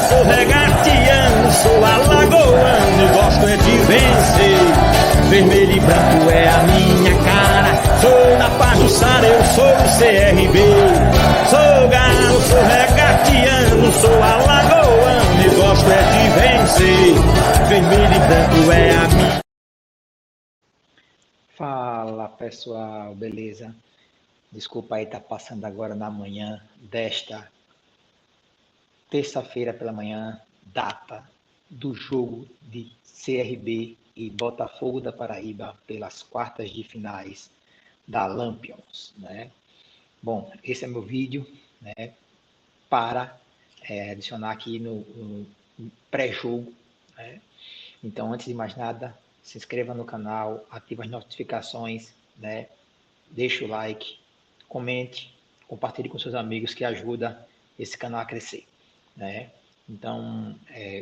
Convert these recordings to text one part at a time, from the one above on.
sou regatiano, sou alagoano e gosto é de vencer. Vermelho e branco é a minha cara, sou da Pajuçara, eu sou do CRB. Sou galo, sou regatiano, sou alagoano e gosto é de vencer. Vermelho e branco é a minha... Fala pessoal, beleza? Desculpa aí, tá passando agora na manhã desta terça-feira pela manhã, data do jogo de CRB e Botafogo da Paraíba pelas quartas de finais da Lampions, né? Bom, esse é meu vídeo, né, para adicionar aqui no pré-jogo, né? Então, antes de mais nada, se inscreva no canal, ative as notificações, né? Deixe o like, comente, compartilhe com seus amigos que ajuda esse canal a crescer, né? Então,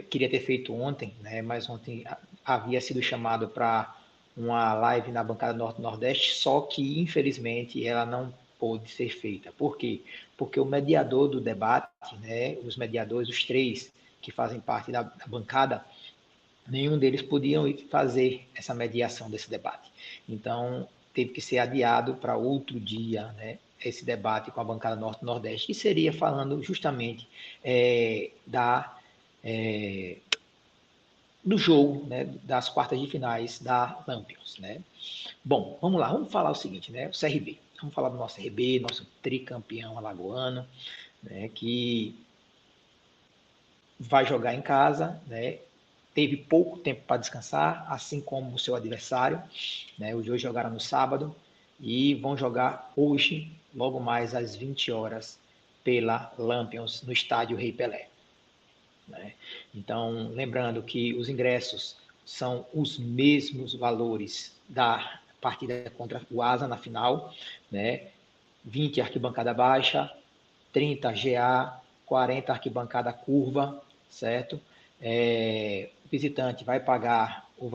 queria ter feito ontem, né? Mas ontem havia sido chamado para uma live na bancada Norte-Nordeste, só que infelizmente ela não pôde ser feita. Por quê? Porque o mediador do debate, né? Os mediadores, os três que fazem parte da bancada, nenhum deles podiam fazer essa mediação desse debate. Então, teve que ser adiado para outro dia, né, esse debate com a bancada Norte-Nordeste, que seria falando justamente do jogo, né, das quartas de finais da Lampions, né? Bom, vamos lá, vamos falar o seguinte, né, o CRB. Vamos falar do nosso CRB, nosso tricampeão alagoano, né, que vai jogar em casa, né? Teve pouco tempo para descansar, assim como o seu adversário, né? Os dois jogaram no sábado e vão jogar hoje, logo mais às 20 horas, pela Lampions, no estádio Rei Pelé, né? Então, lembrando que os ingressos são os mesmos valores da partida contra o Asa na final, né? 20 arquibancada baixa, 30 GA, 40 arquibancada curva, certo? O visitante vai pagar o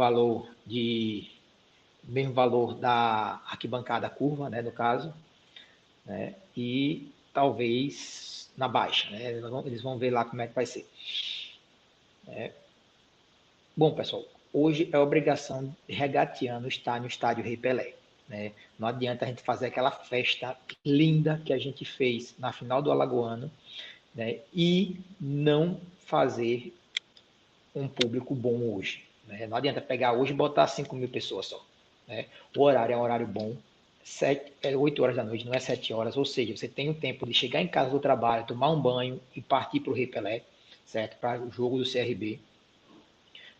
mesmo valor da arquibancada curva, né, no caso, né, e talvez na baixa, né, eles vão ver lá como é que vai ser. Bom, pessoal, hoje é obrigação de regatiano estar no estádio Rei Pelé, né? Não adianta a gente fazer aquela festa linda que a gente fez na final do Alagoano, né, e não fazer um público bom hoje, né? Não adianta pegar hoje e botar 5.000 pessoas só, né? O horário é um horário bom, 8 horas da noite, não é 7 horas, ou seja, você tem o tempo de chegar em casa do trabalho, tomar um banho e partir para o Rei Pelé, certo? Para o jogo do CRB.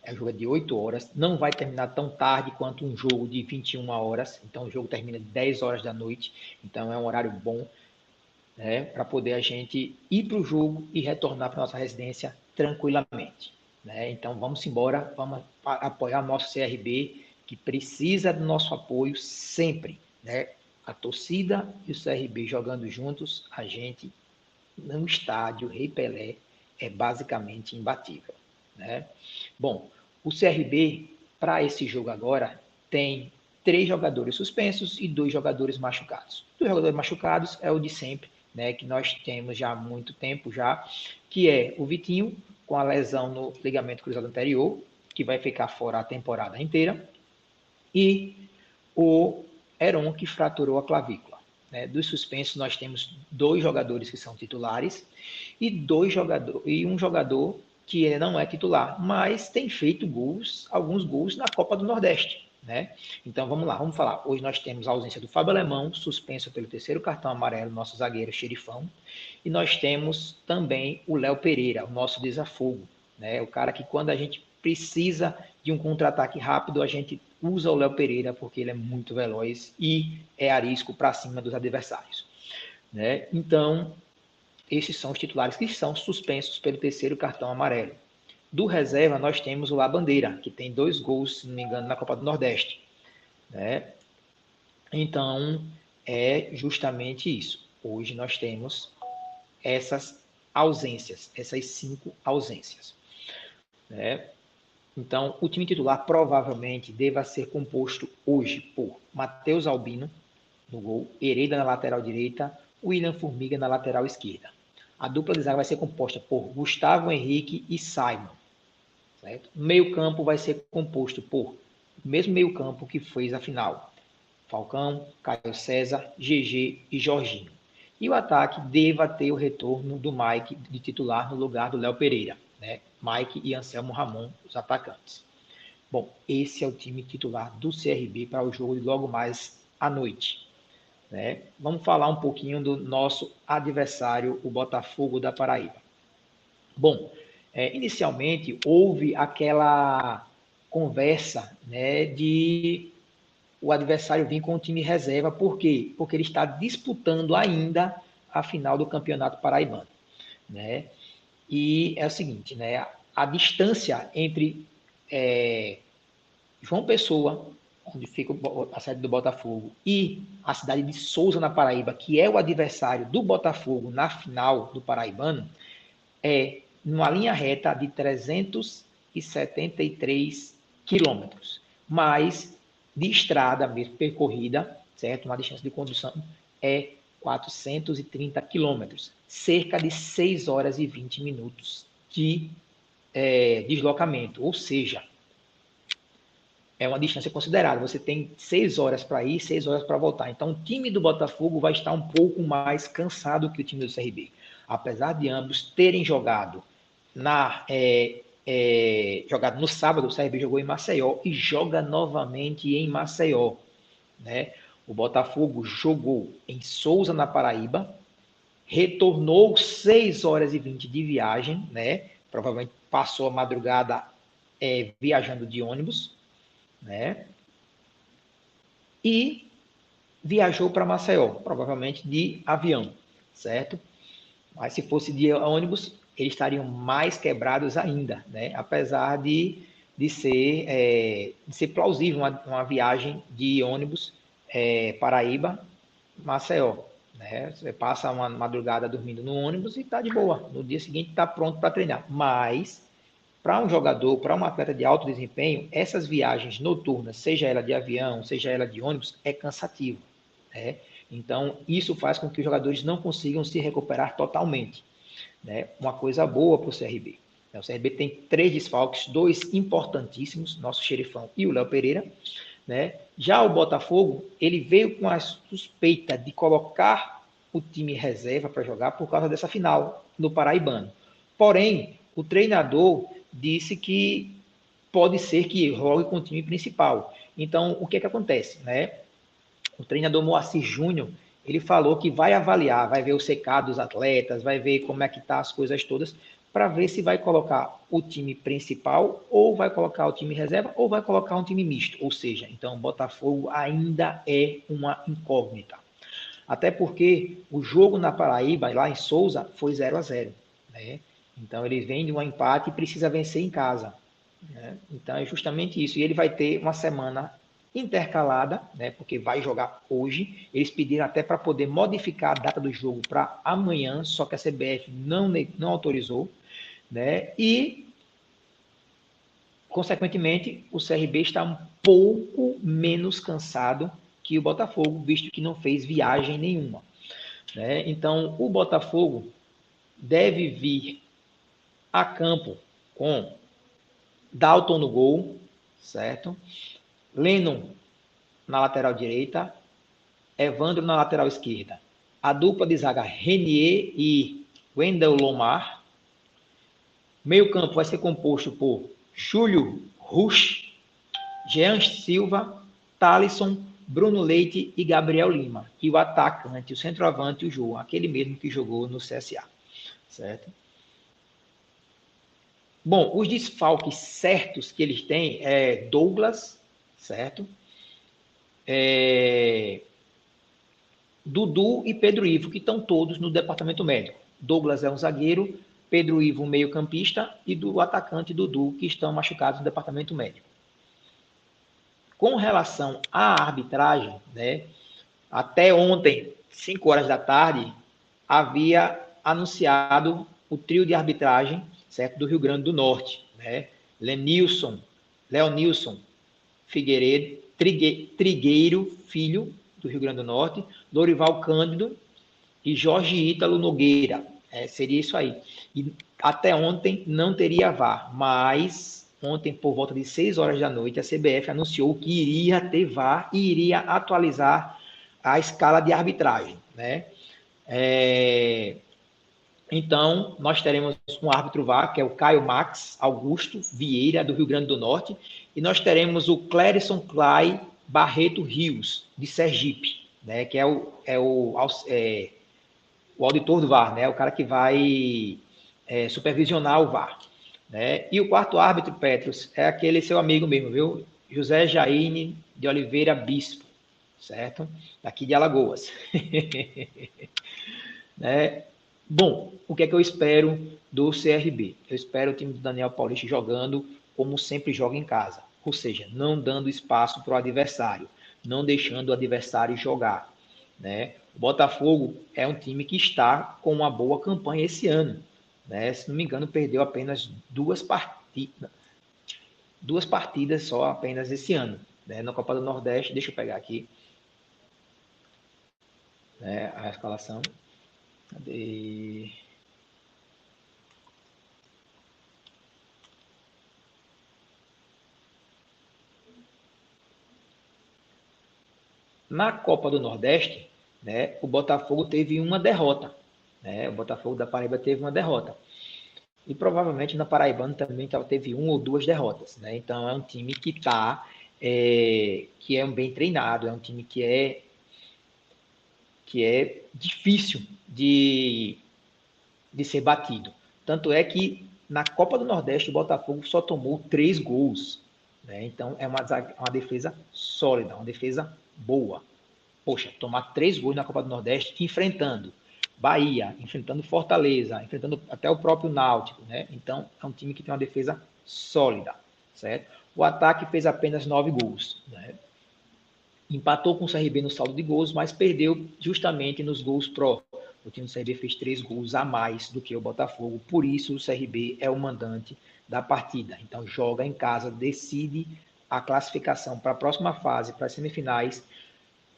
É um jogo de 8 horas, não vai terminar tão tarde quanto um jogo de 21 horas, então o jogo termina 10 horas da noite, então é um horário bom, né, para poder a gente ir para o jogo e retornar para nossa residência tranquilamente, né? Então vamos embora, vamos apoiar o nosso CRB, que precisa do nosso apoio sempre, né? A torcida e o CRB jogando juntos, a gente no estádio Rei Pelé é basicamente imbatível, né? Bom, o CRB para esse jogo agora tem 3 jogadores suspensos e 2 jogadores machucados. Os jogadores machucados é o de sempre, né, que nós temos já há muito tempo já, que é o Vitinho com a lesão no ligamento cruzado anterior, que vai ficar fora a temporada inteira, e o Heron, que fraturou a clavícula, né? Dos suspensos nós temos 2 jogadores que são titulares e um jogador que não é titular, mas tem feito gols, alguns gols na Copa do Nordeste, né? Então vamos lá, vamos falar. Hoje nós temos a ausência do Fábio Alemão, suspenso pelo 3º cartão amarelo, nosso zagueiro xerifão, e nós temos também o Léo Pereira, o nosso desafogo, né? O cara que quando a gente precisa de um contra-ataque rápido, a gente usa o Léo Pereira porque ele é muito veloz e é arisco para cima dos adversários, né? Então, esses são os titulares que são suspensos pelo 3º cartão amarelo. Do reserva, nós temos o Labandeira, que tem 2 gols, se não me engano, na Copa do Nordeste, né? Então, é justamente isso. Hoje nós temos essas ausências, essas 5 ausências, né? Então, o time titular provavelmente deva ser composto hoje por Matheus Albino no gol, Hereda na lateral direita, William Formiga na lateral esquerda. A dupla de zaga vai ser composta por Gustavo Henrique e Simon. Certo? O meio-campo vai ser composto por o mesmo meio-campo que fez a final. Falcão, Caio César, GG e Jorginho. E o ataque deva ter o retorno do Mike de titular no lugar do Léo Pereira. Né? Mike e Anselmo Ramon, os atacantes. Bom, esse é o time titular do CRB para o jogo de logo mais à noite. Né? Vamos falar um pouquinho do nosso adversário, o Botafogo da Paraíba. Bom, inicialmente houve aquela conversa, né, de o adversário vir com o time reserva. Por quê? Porque ele está disputando ainda a final do Campeonato Paraibano. Né? E é o seguinte, né, a distância entre João Pessoa, onde fica a sede do Botafogo, e a cidade de Souza, na Paraíba, que é o adversário do Botafogo na final do Paraibano, é numa linha reta de 373 quilômetros, mas de estrada mesmo, percorrida, certo? Uma distância de condução é 430 quilômetros, cerca de 6 horas e 20 minutos de deslocamento, ou seja, é uma distância considerável. Você tem 6 horas para ir, 6 horas para voltar. Então, o time do Botafogo vai estar um pouco mais cansado que o time do CRB. Apesar de ambos terem jogado jogado no sábado, o CRB jogou em Maceió e joga novamente em Maceió. Né? O Botafogo jogou em Souza, na Paraíba, retornou 6 horas e 20 de viagem, né? Provavelmente passou a madrugada viajando de ônibus, né? E viajou para Maceió, provavelmente de avião, certo? Mas se fosse de ônibus, eles estariam mais quebrados ainda, né? Apesar de ser plausível uma viagem de ônibus Paraíba, Maceió. Né? Você passa uma madrugada dormindo no ônibus e está de boa. No dia seguinte está pronto para treinar. Mas, para um jogador, para um atleta de alto desempenho, essas viagens noturnas, seja ela de avião, seja ela de ônibus, é cansativo. Né? Então, isso faz com que os jogadores não consigam se recuperar totalmente. Né? Uma coisa boa para o CRB. O CRB tem 3 desfalques, 2 importantíssimos, nosso xerifão e o Léo Pereira. Né? Já o Botafogo, ele veio com a suspeita de colocar o time reserva para jogar por causa dessa final no Paraibano. Porém, o treinador disse que pode ser que jogue com o time principal. Então, o que acontece? Né? O treinador Moacir Júnior, ele falou que vai avaliar, vai ver o secado dos atletas, vai ver como é que tá as coisas todas, para ver se vai colocar o time principal, ou vai colocar o time reserva, ou vai colocar um time misto. Ou seja, então o Botafogo ainda é uma incógnita. Até porque o jogo na Paraíba, lá em Souza, foi 0-0. Né? Então ele vem de um empate e precisa vencer em casa. Né? Então é justamente isso. E ele vai ter uma semana intercalada, né, porque vai jogar hoje. Eles pediram até para poder modificar a data do jogo para amanhã, só que a CBF não autorizou, né, e, consequentemente, o CRB está um pouco menos cansado que o Botafogo, visto que não fez viagem nenhuma. Né? Então, o Botafogo deve vir a campo com Dalton no gol, certo? Lennon na lateral direita, Evandro na lateral esquerda. A dupla de zaga Renier e Wendel Lomar. Meio campo vai ser composto por Júlio Rusch, Jean Silva, Thalisson, Bruno Leite e Gabriel Lima. E o atacante, o centroavante, o João, aquele mesmo que jogou no CSA. Certo? Bom, os desfalques certos que eles têm é Douglas, certo? Dudu e Pedro Ivo, que estão todos no departamento médico. Douglas é um zagueiro, Pedro Ivo um meio-campista e do atacante Dudu, que estão machucados no departamento médico. Com relação à arbitragem, né, até ontem, 5 horas da tarde, havia anunciado o trio de arbitragem, certo, do Rio Grande do Norte, né? Leonilson Figueiredo, Trigueiro Filho, do Rio Grande do Norte, Dorival Cândido e Jorge Ítalo Nogueira. Seria isso aí. E até ontem não teria VAR, mas ontem, por volta de 6 horas da noite, a CBF anunciou que iria ter VAR e iria atualizar a escala de arbitragem, né? Então, nós teremos um árbitro VAR, que é o Caio Max Augusto Vieira, do Rio Grande do Norte, e nós teremos o Clérison Clay Barreto Rios, de Sergipe, né? Que é o auditor do VAR, né? O cara que vai supervisionar o VAR. Né? E o quarto árbitro, Petros, é aquele seu amigo mesmo, viu? José Jaine de Oliveira Bispo, certo? Daqui de Alagoas. Né? Bom, o que é que eu espero do CRB? Eu espero o time do Daniel Paulista jogando como sempre joga em casa, ou seja, não dando espaço para o adversário, não deixando o adversário jogar. Né? O Botafogo é um time que está com uma boa campanha esse ano. Né? Se não me engano, perdeu apenas duas partidas só apenas esse ano. Né? Na Copa do Nordeste, deixa eu pegar aqui a escalação. Cadê? Na Copa do Nordeste, né, o Botafogo teve uma derrota. Né? O Botafogo da Paraíba teve uma derrota. E provavelmente na Paraibana também teve uma ou duas derrotas. Né? Então é um time que que é bem treinado, é um time que é difícil de ser batido. Tanto é que na Copa do Nordeste o Botafogo só tomou 3 gols. Né? Então é uma defesa sólida, uma defesa boa. Poxa, tomar 3 gols na Copa do Nordeste enfrentando Bahia, enfrentando Fortaleza, enfrentando até o próprio Náutico. Né? Então é um time que tem uma defesa sólida. Certo? O ataque fez apenas 9 gols. Né? Empatou com o CRB no saldo de gols, mas perdeu justamente nos gols pró. O time do CRB fez 3 gols a mais do que o Botafogo, por isso o CRB é o mandante da partida. Então joga em casa, decide a classificação para a próxima fase, para as semifinais,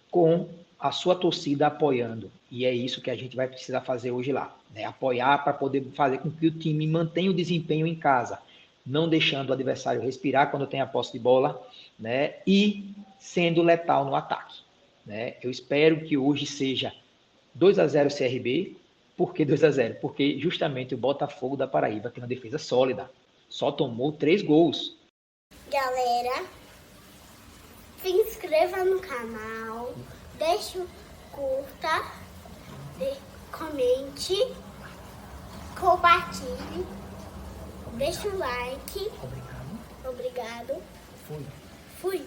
com a sua torcida apoiando. E é isso que a gente vai precisar fazer hoje lá. Né? Apoiar para poder fazer com que o time mantenha o desempenho em casa, não deixando o adversário respirar quando tem a posse de bola, né? E sendo letal no ataque. Né? Eu espero que hoje seja 2-0 CRB. Por que 2-0? Porque justamente o Botafogo da Paraíba tem uma defesa sólida. Só tomou 3 gols. Galera, se inscreva no canal, deixe curta, comente, compartilhe, deixe o like. Obrigado. Fui.